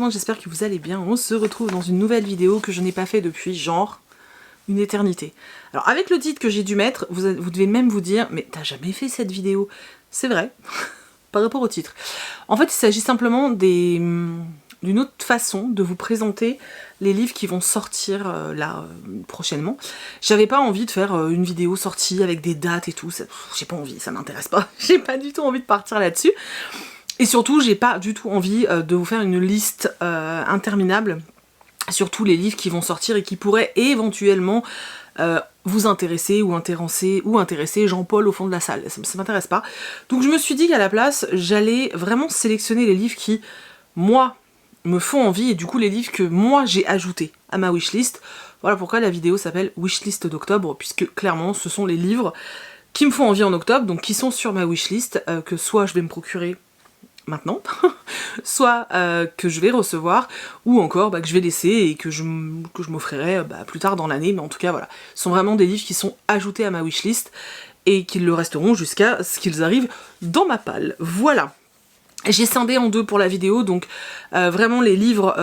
monde, j'espère que vous allez bien. On se retrouve dans une nouvelle vidéo que je n'ai pas fait depuis genre une éternité. Alors avec le titre que j'ai dû mettre, vous devez même vous dire, mais t'as jamais fait cette vidéo? C'est vrai, par rapport au titre. En fait, il s'agit simplement d'une autre façon de vous présenter les livres qui vont sortir prochainement. J'avais pas envie de faire une vidéo sortie avec des dates et tout, j'ai pas envie, ça m'intéresse pas. J'ai pas du tout envie de partir là-dessus. Et surtout, j'ai pas du tout envie de vous faire une liste interminable sur tous les livres qui vont sortir et qui pourraient éventuellement vous intéresser ou intéresser Jean-Paul au fond de la salle. Ça m'intéresse pas. Donc je me suis dit qu'à la place, j'allais vraiment sélectionner les livres qui, moi, me font envie et du coup les livres que moi j'ai ajoutés à ma wishlist. Voilà pourquoi la vidéo s'appelle Wishlist d'octobre, puisque clairement ce sont les livres qui me font envie en octobre, donc qui sont sur ma wishlist, que soit je vais me procurer maintenant, soit que je vais recevoir, ou encore que je vais laisser et que je m'offrirai plus tard dans l'année, mais en tout cas voilà, ce sont vraiment des livres qui sont ajoutés à ma wishlist et qui le resteront jusqu'à ce qu'ils arrivent dans ma palle. Voilà. J'ai scindé en deux pour la vidéo, donc vraiment les livres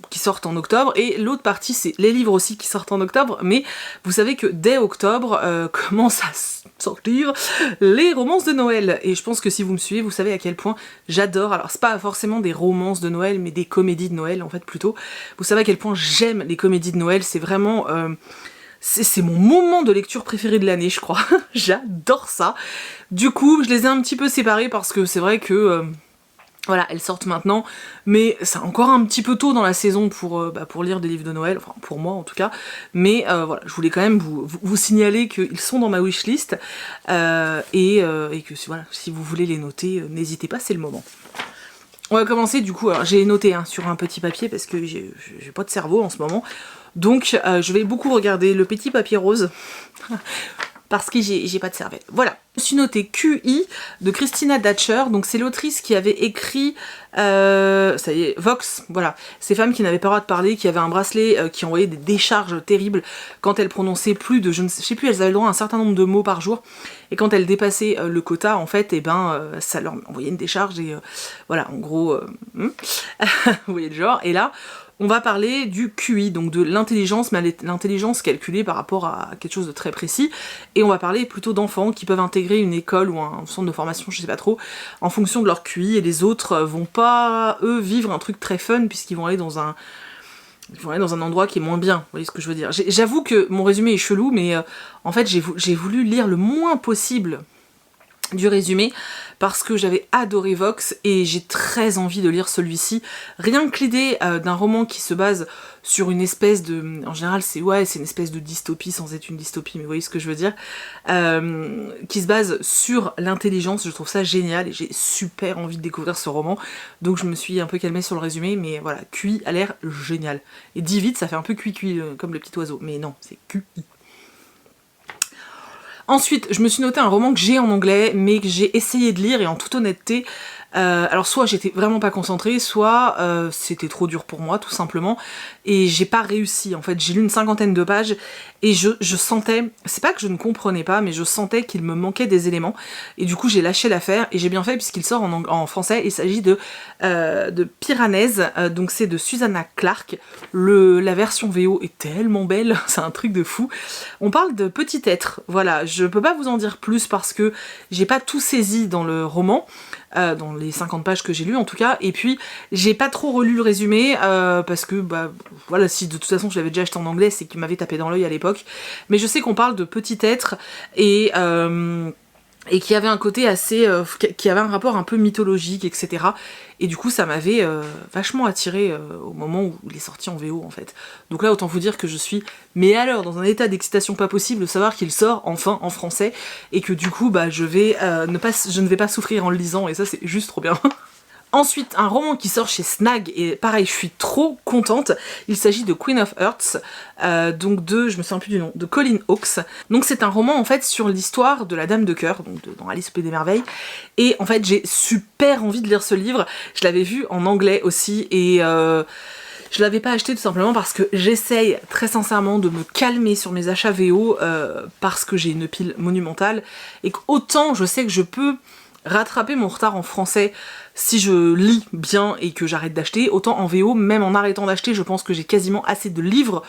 qui sortent en octobre, et l'autre partie c'est les livres aussi qui sortent en octobre, mais vous savez que dès octobre commencent à sortir les romances de Noël, et je pense que si vous me suivez, vous savez à quel point j'adore, alors c'est pas forcément des romances de Noël, mais des comédies de Noël en fait plutôt, vous savez à quel point j'aime les comédies de Noël, c'est vraiment... c'est mon moment de lecture préféré de l'année, je crois. J'adore ça. Du coup, je les ai un petit peu séparés parce que c'est vrai que... voilà, elles sortent maintenant, mais c'est encore un petit peu tôt dans la saison pour lire des livres de Noël, enfin pour moi en tout cas, mais voilà, je voulais quand même vous signaler qu'ils sont dans ma wishlist, et que voilà, si vous voulez les noter, n'hésitez pas, c'est le moment. On va commencer du coup, alors j'ai noté sur un petit papier parce que j'ai pas de cerveau en ce moment, donc je vais beaucoup regarder le petit papier rose, parce que j'ai pas de cervelle. Voilà. Je me suis notée QI de Christina Dacher, donc c'est l'autrice qui avait écrit, ça y est, Vox, voilà. Ces femmes qui n'avaient pas le droit de parler, qui avaient un bracelet, qui envoyait des décharges terribles quand elles prononçaient plus de, je ne sais plus, elles avaient le droit à un certain nombre de mots par jour, et quand elles dépassaient le quota, en fait, et ça leur envoyait une décharge, et voilà, en gros, vous voyez le genre, et là, on va parler du QI, donc de l'intelligence, mais l'intelligence calculée par rapport à quelque chose de très précis, et on va parler plutôt d'enfants qui peuvent intégrer une école ou un centre de formation, je sais pas trop, en fonction de leur QI, et les autres vont pas, eux, vivre un truc très fun, puisqu'ils vont aller dans un endroit qui est moins bien, vous voyez ce que je veux dire. J'avoue que mon résumé est chelou, mais en fait j'ai voulu lire le moins possible du résumé, parce que j'avais adoré Vox et j'ai très envie de lire celui-ci. Rien que l'idée d'un roman qui se base sur une espèce de... En général c'est une espèce de dystopie sans être une dystopie, mais vous voyez ce que je veux dire, qui se base sur l'intelligence, je trouve ça génial et j'ai super envie de découvrir ce roman, donc je me suis un peu calmée sur le résumé, mais voilà, QI a l'air génial. Et dit vite, ça fait un peu cuit comme le petit oiseau, mais non, c'est QI. Ensuite, je me suis noté un roman que j'ai en anglais, mais que j'ai essayé de lire, et en toute honnêteté, alors soit j'étais vraiment pas concentrée, soit c'était trop dur pour moi, tout simplement, et j'ai pas réussi, en fait. J'ai lu une 50aine de pages, et je sentais, c'est pas que je ne comprenais pas, mais je sentais qu'il me manquait des éléments, et du coup j'ai lâché l'affaire, et j'ai bien fait puisqu'il sort en français. Il s'agit de Piranèse, donc c'est de Susanna Clarke. La version VO est tellement belle, c'est un truc de fou. On parle de petit être, voilà, je peux pas vous en dire plus parce que j'ai pas tout saisi dans le roman, dans les 50 pages que j'ai lues en tout cas, et puis j'ai pas trop relu le résumé, parce que voilà, si de toute façon je l'avais déjà acheté en anglais, c'est qu'il m'avait tapé dans l'œil à l'époque, mais je sais qu'on parle de petit être, et qui avait un côté assez... qui avait un rapport un peu mythologique, etc. Et du coup, ça m'avait vachement attirée au moment où il est sorti en VO, en fait. Donc là, autant vous dire que je suis, mais alors, dans un état d'excitation pas possible de savoir qu'il sort enfin en français, et que du coup, je ne vais pas souffrir en le lisant, et ça, c'est juste trop bien. Ensuite, un roman qui sort chez Snag, et pareil, je suis trop contente. Il s'agit de Queen of Hearts, donc je me souviens plus du nom, de Colin Hawkes. Donc c'est un roman en fait sur l'histoire de la Dame de Cœur, donc dans Alice au Pays des Merveilles. Et en fait, j'ai super envie de lire ce livre. Je l'avais vu en anglais aussi, et je l'avais pas acheté tout simplement parce que j'essaye très sincèrement de me calmer sur mes achats VO, parce que j'ai une pile monumentale, et qu'autant je sais que je peux rattraper mon retard en français si je lis bien et que j'arrête d'acheter, autant en VO, même en arrêtant d'acheter, je pense que j'ai quasiment assez de livres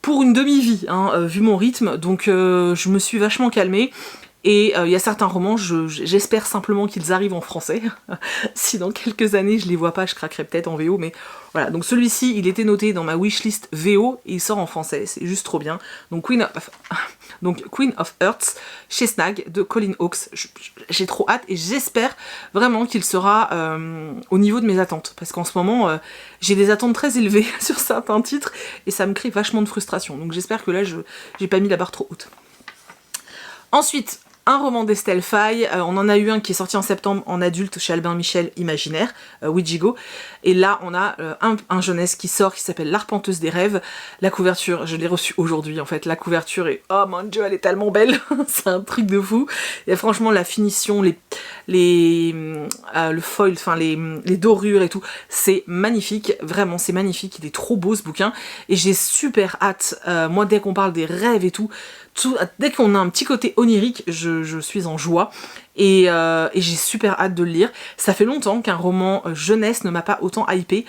pour une demi-vie, hein, vu mon rythme, donc je me suis vachement calmée. Et il y a certains romans, j'espère simplement qu'ils arrivent en français. Si dans quelques années je les vois pas, je craquerai peut-être en VO, mais voilà. Donc celui-ci, il était noté dans ma wishlist VO et il sort en français, c'est juste trop bien. Donc Queen of Hearts chez Snag de Colin Hawkes. J'ai trop hâte et j'espère vraiment qu'il sera au niveau de mes attentes. Parce qu'en ce moment, j'ai des attentes très élevées sur certains titres et ça me crée vachement de frustration. Donc j'espère que là, j'ai pas mis la barre trop haute. Ensuite, un roman d'Estelle Faye, on en a eu un qui est sorti en septembre en adulte chez Albin Michel, Imaginaire, Ouijigo. Et là, on a un jeunesse qui sort, qui s'appelle L'Arpenteuse des rêves. La couverture, je l'ai reçue aujourd'hui en fait, la couverture est, oh mon dieu, elle est tellement belle, c'est un truc de fou. Et franchement, la finition, le foil, enfin les dorures et tout, c'est magnifique, vraiment c'est magnifique, il est trop beau ce bouquin. Et j'ai super hâte, moi dès qu'on parle des rêves et tout, dès qu'on a un petit côté onirique, je suis en joie et j'ai super hâte de le lire. Ça fait longtemps qu'un roman jeunesse ne m'a pas autant hypé,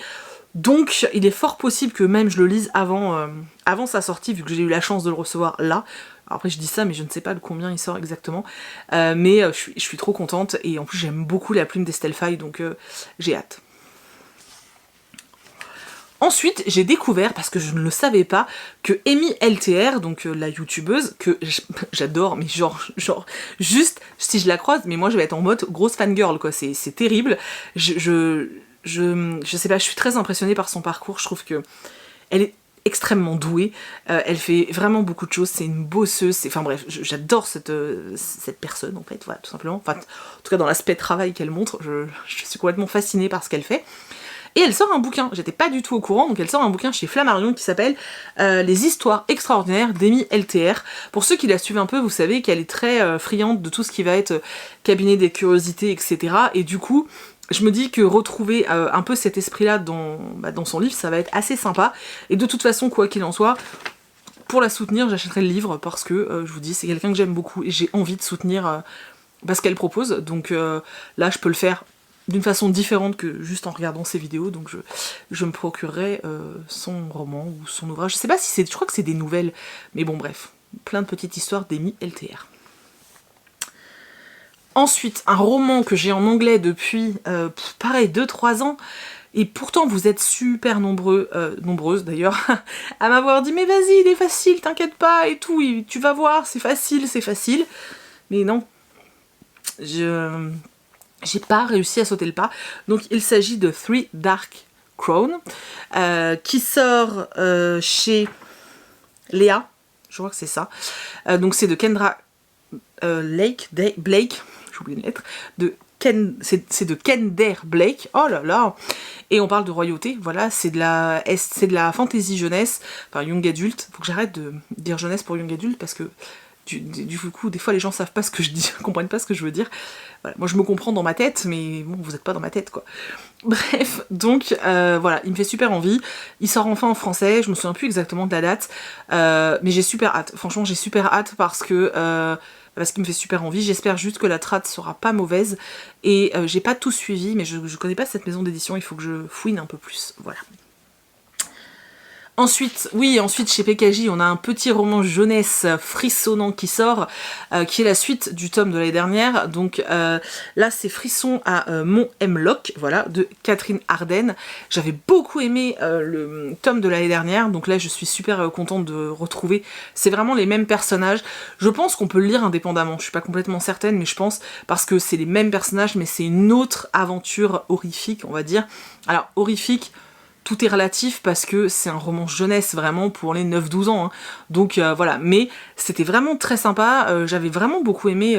donc il est fort possible que même je le lise avant sa sortie, vu que j'ai eu la chance de le recevoir là. Alors après je dis ça mais je ne sais pas de combien il sort exactement, mais je suis trop contente et en plus j'aime beaucoup la plume d'Estelle Faye, donc j'ai hâte. Ensuite, j'ai découvert, parce que je ne le savais pas, que Amy LTR, donc la youtubeuse, que j'adore, mais genre, juste, si je la croise, mais moi je vais être en mode grosse fangirl, quoi, c'est terrible. Je sais pas, je suis très impressionnée par son parcours, je trouve que elle est extrêmement douée, elle fait vraiment beaucoup de choses, c'est une bosseuse, enfin bref, j'adore cette personne, en fait, voilà, tout simplement. Enfin, en tout cas, dans l'aspect travail qu'elle montre, je suis complètement fascinée par ce qu'elle fait. Et elle sort un bouquin, j'étais pas du tout au courant, donc elle sort un bouquin chez Flammarion qui s'appelle Les histoires extraordinaires d'Amy LTR. Pour ceux qui la suivent un peu, vous savez qu'elle est très friande de tout ce qui va être cabinet des curiosités, etc. Et du coup, je me dis que retrouver un peu cet esprit-là dans son livre, ça va être assez sympa. Et de toute façon, quoi qu'il en soit, pour la soutenir, j'achèterai le livre parce que, je vous dis, c'est quelqu'un que j'aime beaucoup et j'ai envie de soutenir ce qu'elle propose. Donc là, je peux le faire d'une façon différente que juste en regardant ses vidéos, donc je me procurerai son roman ou son ouvrage. Je sais pas si c'est, je crois que c'est des nouvelles, mais bon bref, plein de petites histoires d'Amy LTR. Ensuite, un roman que j'ai en anglais depuis, pareil, 2-3 ans, et pourtant vous êtes super nombreuses d'ailleurs, à m'avoir dit « mais vas-y, il est facile, t'inquiète pas, et tout, tu vas voir, c'est facile, c'est facile ». Mais non, j'ai pas réussi à sauter le pas. Donc il s'agit de Three Dark Crown, qui sort chez Léa, je crois que c'est ça. Donc c'est de Kendra Blake, j'ai oublié une lettre, c'est de Kender Blake, oh là là. Et on parle de royauté, voilà, c'est de la fantasy jeunesse, enfin young adulte. Faut que j'arrête de dire jeunesse pour young adulte parce que du coup, des fois les gens savent pas ce que je dis, comprennent pas ce que je veux dire. Voilà, moi je me comprends dans ma tête, mais bon, vous êtes pas dans ma tête, quoi. Bref, donc voilà, il me fait super envie. Il sort enfin en français, je me souviens plus exactement de la date, mais j'ai super hâte. Franchement, j'ai super hâte parce qu'il me fait super envie. J'espère juste que la trad sera pas mauvaise. Et j'ai pas tout suivi, mais je connais pas cette maison d'édition, il faut que je fouine un peu plus. Voilà. Ensuite, chez PKJ, on a un petit roman jeunesse frissonnant qui sort, qui est la suite du tome de l'année dernière. Donc là, c'est Frisson à Mont Hemlock, voilà, de Catherine Arden. J'avais beaucoup aimé le tome de l'année dernière, donc là, je suis super contente de retrouver. C'est vraiment les mêmes personnages. Je pense qu'on peut le lire indépendamment, je suis pas complètement certaine, mais je pense, parce que c'est les mêmes personnages, mais c'est une autre aventure horrifique, on va dire. Alors, horrifique, tout est relatif parce que c'est un roman jeunesse vraiment pour les 9-12 ans, hein. Donc voilà, mais c'était vraiment très sympa, j'avais vraiment beaucoup aimé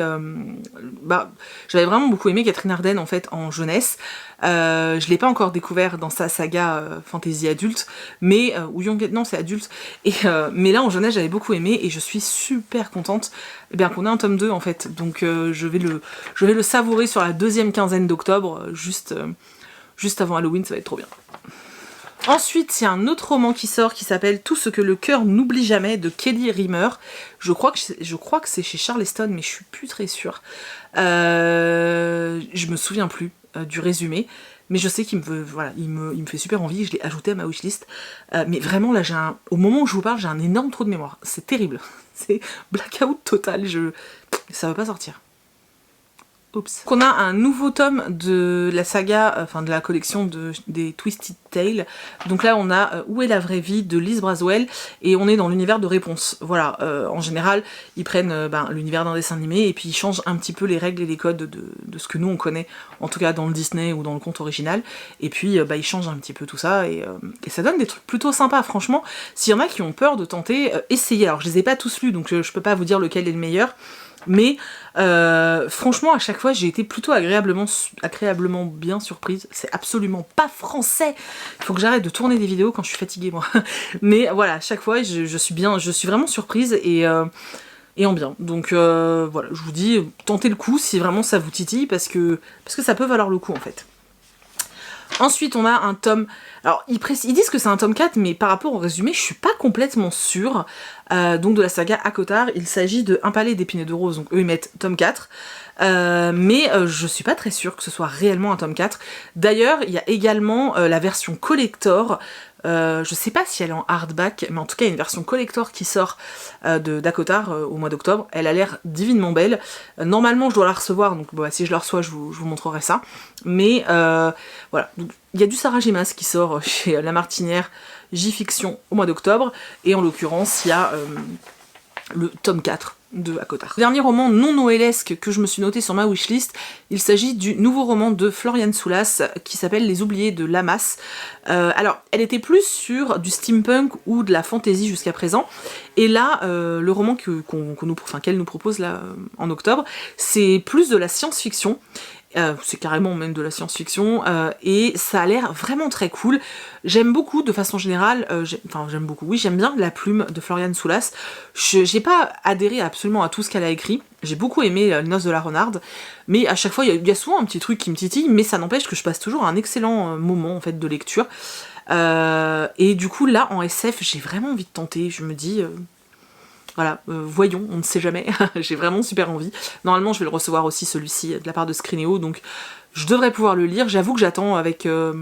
Catherine Arden en fait en jeunesse. Je l'ai pas encore découvert dans sa saga fantasy adulte, mais ou young, non c'est adulte, et mais là en jeunesse j'avais beaucoup aimé et je suis super contente qu'on ait un tome 2 en fait, donc je vais le savourer sur la deuxième quinzaine d'octobre, juste avant Halloween, ça va être trop bien. Ensuite, il y a un autre roman qui sort qui s'appelle Tout ce que le cœur n'oublie jamais de Kelly Rimmer. Je crois que c'est chez Charleston, mais je suis plus très sûre. Je me souviens plus du résumé, mais je sais qu'il me fait super envie. Je l'ai ajouté à ma wishlist. Mais vraiment là, au moment où je vous parle, j'ai un énorme trou de mémoire. C'est terrible. C'est blackout total. Ça va pas sortir. Oups. On a un nouveau tome de la saga, enfin de la collection des Twisted Tales. Donc là on a Où est la vraie vie de Liz Braswell et on est dans l'univers de Réponse. Voilà, en général ils prennent l'univers d'un dessin animé et puis ils changent un petit peu les règles et les codes de ce que nous on connaît, en tout cas dans le Disney ou dans le conte original. Et puis ils changent un petit peu tout ça et ça donne des trucs plutôt sympas. Franchement, s'il y en a qui ont peur de tenter, essayez. Alors je les ai pas tous lus donc je peux pas vous dire lequel est le meilleur. Mais franchement à chaque fois j'ai été plutôt agréablement bien surprise. C'est absolument pas français. Il faut que j'arrête de tourner des vidéos quand je suis fatiguée moi. Mais voilà, à chaque fois je suis vraiment surprise et en bien. Donc voilà, je vous dis, tentez le coup si vraiment ça vous titille parce que ça peut valoir le coup en fait. Ensuite, on a un tome... Alors, ils disent que c'est un tome 4, mais par rapport au résumé, je suis pas complètement sûre. Donc, de la saga Akotar, il s'agit de Un palais d'épines et de roses. Donc, eux, ils mettent tome 4. Mais je suis pas très sûre que ce soit réellement un tome 4. D'ailleurs, il y a également la version collector. Je sais pas si elle est en hardback, mais en tout cas il y a une version collector qui sort d'Akotar au mois d'octobre. Elle a l'air divinement belle. Normalement je dois la recevoir, donc si je la reçois je vous montrerai ça. Mais voilà, il y a du Sarah J. Maas qui sort chez La Martinière J-Fiction au mois d'octobre, et en l'occurrence il y a le tome 4 de Akotar. Dernier roman non noëlesque que je me suis noté sur ma wishlist, il s'agit du nouveau roman de Florian Soulas qui s'appelle Les Oubliés de Lamas. Alors, elle était plus sur du steampunk ou de la fantasy jusqu'à présent, et là, le roman qu'elle nous propose là en octobre, c'est plus de la science-fiction. C'est carrément même de la science-fiction, et ça a l'air vraiment très cool. J'aime beaucoup, de façon générale, j'aime bien la plume de Florian Soulas. J'ai pas adhéré absolument à tout ce qu'elle a écrit, j'ai beaucoup aimé Les Noces de la Renarde, mais à chaque fois, il y a souvent un petit truc qui me titille, mais ça n'empêche que je passe toujours un excellent moment en fait de lecture. Et du coup, là, en SF, j'ai vraiment envie de tenter, je me dis... Voilà, voyons, on ne sait jamais, j'ai vraiment super envie. Normalement je vais le recevoir aussi celui-ci de la part de Screenéo, donc je devrais pouvoir le lire. J'avoue que j'attends avec un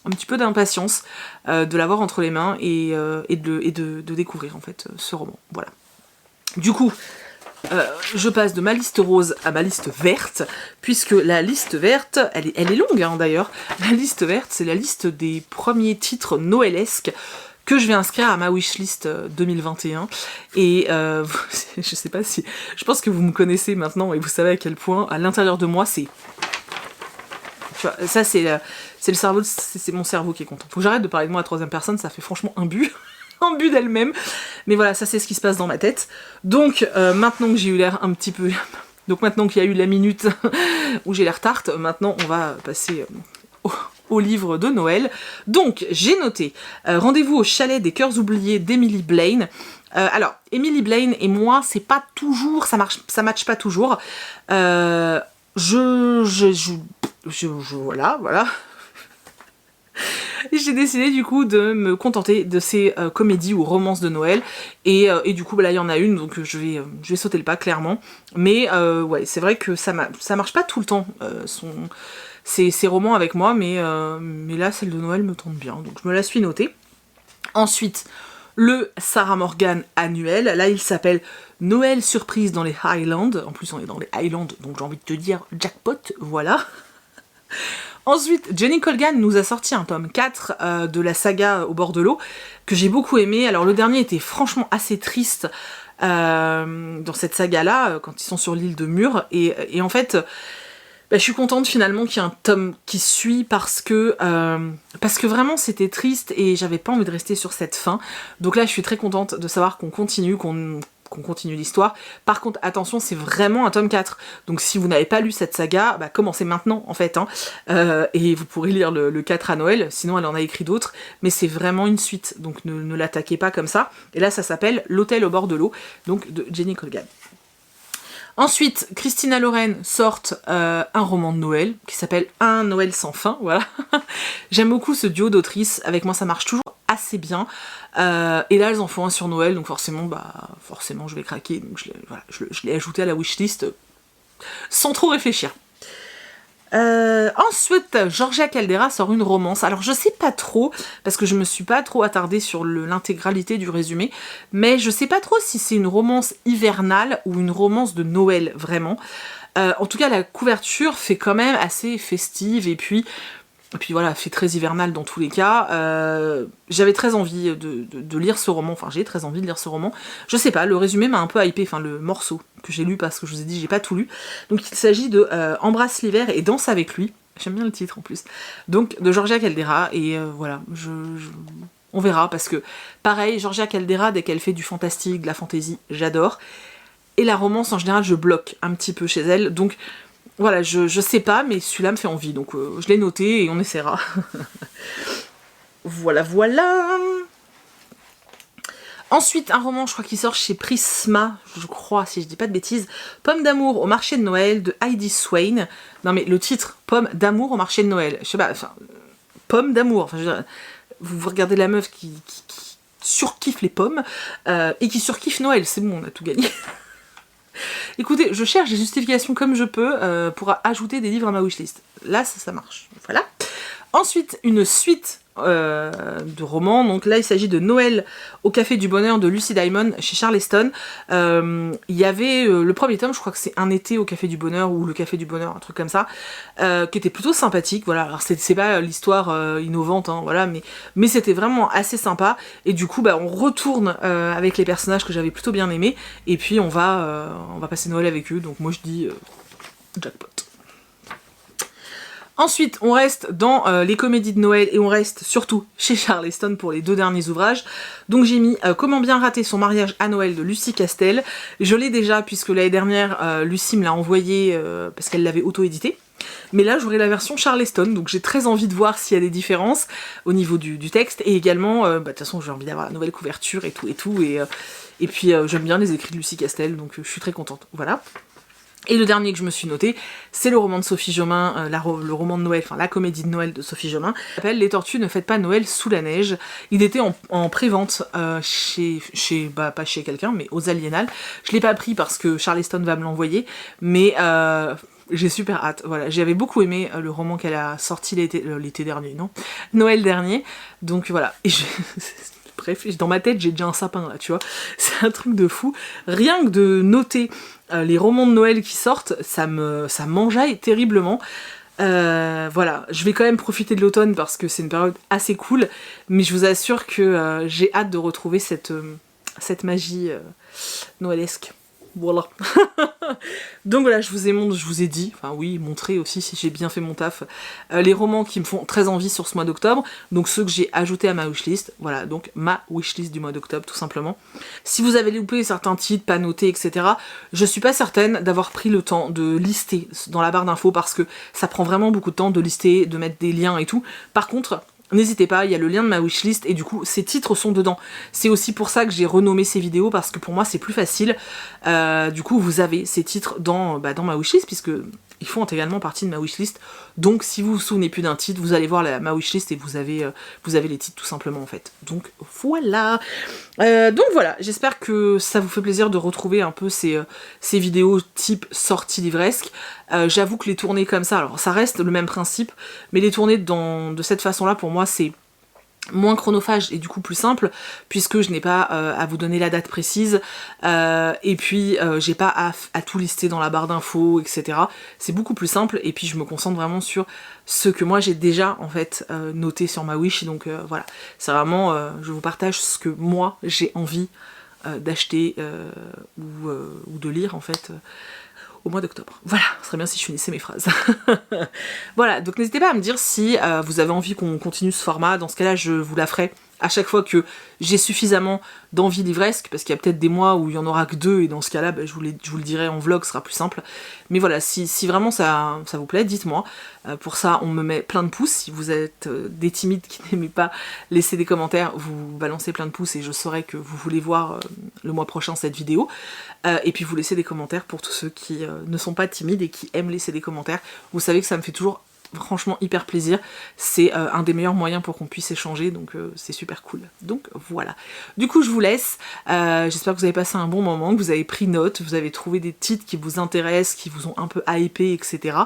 petit peu d'impatience de l'avoir entre les mains et de découvrir en fait ce roman. Voilà. Du coup, je passe de ma liste rose à ma liste verte, puisque la liste verte, elle est longue hein, d'ailleurs. La liste verte, c'est la liste des premiers titres noëlesques que je vais inscrire à ma wishlist 2021, et je sais pas si... Je pense que vous me connaissez maintenant et vous savez à quel point, à l'intérieur de moi, c'est... Tu vois, ça c'est le cerveau, c'est mon cerveau qui est content. Faut que j'arrête de parler de moi à troisième personne, ça fait franchement un but, un but d'elle-même. Mais voilà, ça c'est ce qui se passe dans ma tête. Donc maintenant que j'ai eu l'air un petit peu... Donc maintenant qu'il y a eu la minute où j'ai l'air tarte, maintenant on va passer... au livre de Noël. Donc, j'ai noté Rendez-vous au chalet des cœurs oubliés d'Emily Blaine. Alors, Emily Blaine et moi, c'est pas toujours... Ça matche pas toujours. Voilà. J'ai décidé du coup de me contenter de ces comédies ou romances de Noël, et du coup là il y en a une, donc je vais sauter le pas clairement, mais ouais c'est vrai que ça marche pas tout le temps ces romans avec moi, mais là celle de Noël me tente bien, donc je me la suis notée. Ensuite, le Sarah Morgan annuel, là il s'appelle Noël surprise dans les Highlands, en plus on est dans les Highlands, donc j'ai envie de te dire jackpot, voilà. Ensuite, Jenny Colgan nous a sorti un tome 4 de la saga Au bord de l'eau, que j'ai beaucoup aimé. Alors le dernier était franchement assez triste dans cette saga-là, quand ils sont sur l'île de Mur, et en fait... je suis contente finalement qu'il y ait un tome qui suit parce que vraiment c'était triste et j'avais pas envie de rester sur cette fin. Donc là je suis très contente de savoir qu'on continue, qu'on continue l'histoire. Par contre attention, c'est vraiment un tome 4. Donc si vous n'avez pas lu cette saga, commencez maintenant en fait. Hein, et vous pourrez lire le 4 à Noël, sinon elle en a écrit d'autres. Mais c'est vraiment une suite, donc ne l'attaquez pas comme ça. Et là ça s'appelle L'hôtel au bord de l'eau, donc de Jenny Colgan. Ensuite, Christina Loren sort un roman de Noël qui s'appelle Un Noël sans fin, voilà. J'aime beaucoup ce duo d'autrices, avec moi ça marche toujours assez bien. Et là elles en font un sur Noël, donc forcément je vais craquer, donc je l'ai ajouté à la wishlist sans trop réfléchir. Ensuite, Georgia Caldera sort une romance. Alors je sais pas trop, parce que je me suis pas trop attardée sur l'intégralité du résumé, mais je sais pas trop si c'est une romance hivernale ou une romance de Noël, vraiment. En tout cas, la couverture fait quand même assez festive, et puis voilà, fait très hivernal dans tous les cas. J'avais très envie de lire ce roman, enfin j'ai très envie de lire ce roman. Je sais pas, le résumé m'a un peu hypé, enfin le morceau que j'ai lu, parce que je vous ai dit j'ai pas tout lu. Donc il s'agit de Embrasse l'hiver et danse avec lui. J'aime bien le titre en plus. Donc de Georgia Caldera, et voilà, on verra, parce que pareil, Georgia Caldera, dès qu'elle fait du fantastique, de la fantasy, j'adore. Et la romance en général je bloque un petit peu chez elle, donc voilà, je sais pas, mais celui-là me fait envie, donc je l'ai noté et on essaiera. Voilà, voilà. Ensuite, un roman, je crois qu'il sort chez Prisma, je crois, si je dis pas de bêtises, Pomme d'amour au marché de Noël, de Heidi Swain. Non mais le titre, Pomme d'amour au marché de Noël, je sais pas, enfin, Pomme d'amour, enfin, je veux dire, vous regardez la meuf qui surkiffe les pommes, et qui surkiffe Noël, c'est bon, on a tout gagné. Écoutez, je cherche des justifications comme je peux pour ajouter des livres à ma wishlist. Là, ça marche. Voilà. Ensuite, une suite de romans. Donc là, il s'agit de Noël au Café du Bonheur de Lucy Diamond chez Charleston. Il y avait le premier tome, je crois que c'est Un été au Café du Bonheur ou Le Café du Bonheur, un truc comme ça, qui était plutôt sympathique. Voilà, alors c'est pas l'histoire innovante, hein, voilà, mais c'était vraiment assez sympa. Et du coup, on retourne avec les personnages que j'avais plutôt bien aimés. Et puis on va passer Noël avec eux. Donc moi je dis jackpot. Ensuite, on reste dans les comédies de Noël et on reste surtout chez Charleston pour les 2 derniers ouvrages. Donc j'ai mis Comment bien rater son mariage à Noël de Lucie Castel. Je l'ai déjà puisque l'année dernière, Lucie me l'a envoyé parce qu'elle l'avait auto-édité. Mais là, j'aurai la version Charleston, donc j'ai très envie de voir s'il y a des différences au niveau du texte. Et également, de toute façon, j'ai envie d'avoir la nouvelle couverture et tout. Et puis, j'aime bien les écrits de Lucie Castel, donc je suis très contente. Voilà. Et le dernier que je me suis noté, c'est le roman de Sophie Jomain, le roman de Noël, enfin la comédie de Noël de Sophie Jomain, qui s'appelle Les Tortues ne fêtent pas Noël sous la neige. Il était en pré-vente pas chez quelqu'un, mais aux Aliénales. Je l'ai pas pris parce que Charleston va me l'envoyer, mais j'ai super hâte. Voilà, j'avais beaucoup aimé le roman qu'elle a sorti l'été dernier, non, Noël dernier. Donc voilà. Et bref, dans ma tête, j'ai déjà un sapin là, tu vois. C'est un truc de fou. Rien que de noter les romans de Noël qui sortent, ça m'enjaille terriblement. Voilà, je vais quand même profiter de l'automne parce que c'est une période assez cool, mais je vous assure que j'ai hâte de retrouver cette magie noëlesque. Voilà. Donc voilà, je vous ai dit, enfin oui, montré aussi si j'ai bien fait mon taf, les romans qui me font très envie sur ce mois d'octobre, donc ceux que j'ai ajoutés à ma wishlist, voilà, donc ma wishlist du mois d'octobre tout simplement. Si vous avez loupé certains titres, pas notés, etc., je suis pas certaine d'avoir pris le temps de lister dans la barre d'infos parce que ça prend vraiment beaucoup de temps de lister, de mettre des liens et tout. Par contre, n'hésitez pas, il y a le lien de ma wishlist et du coup ces titres sont dedans. C'est aussi pour ça que j'ai renommé ces vidéos parce que pour moi c'est plus facile. Du coup vous avez ces titres dans ma wishlist puisque ils font intégralement partie de ma wishlist. Donc si vous vous souvenez plus d'un titre, vous allez voir ma wishlist et vous avez les titres tout simplement en fait. Donc voilà. Donc voilà, j'espère que ça vous fait plaisir de retrouver un peu ces vidéos type sortie livresque. J'avoue que les tourner comme ça, alors ça reste le même principe, mais les tourner de cette façon-là, pour moi, c'est moins chronophage et du coup plus simple, puisque je n'ai pas à vous donner la date précise, et puis j'ai pas à tout lister dans la barre d'infos, etc. C'est beaucoup plus simple, et puis je me concentre vraiment sur ce que moi j'ai déjà en fait noté sur ma wish, donc voilà, c'est vraiment, je vous partage ce que moi j'ai envie d'acheter ou de lire en fait au mois d'octobre. Voilà, ce serait bien si je finissais mes phrases. Voilà, donc n'hésitez pas à me dire si vous avez envie qu'on continue ce format. Dans ce cas-là, je vous la ferai à chaque fois que j'ai suffisamment d'envie livresque, parce qu'il y a peut-être des mois où il y en aura que 2, et dans ce cas-là, je vous le dirai en vlog, ce sera plus simple. Mais voilà, si vraiment ça vous plaît, dites-moi. Pour ça, on me met plein de pouces. Si vous êtes des timides qui n'aimez pas laisser des commentaires, vous balancez plein de pouces et je saurai que vous voulez voir le mois prochain cette vidéo. Et puis vous laissez des commentaires pour tous ceux qui ne sont pas timides et qui aiment laisser des commentaires. Vous savez que ça me fait toujours franchement hyper plaisir, c'est un des meilleurs moyens pour qu'on puisse échanger, donc c'est super cool. Donc voilà. Du coup je vous laisse, j'espère que vous avez passé un bon moment, que vous avez pris note, vous avez trouvé des titres qui vous intéressent, qui vous ont un peu hypé, etc.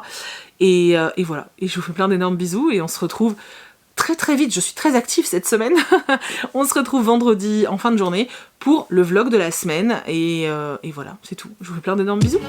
Et voilà, et je vous fais plein d'énormes bisous et on se retrouve très très vite, je suis très active cette semaine. On se retrouve vendredi en fin de journée pour le vlog de la semaine, et voilà, c'est tout. Je vous fais plein d'énormes bisous.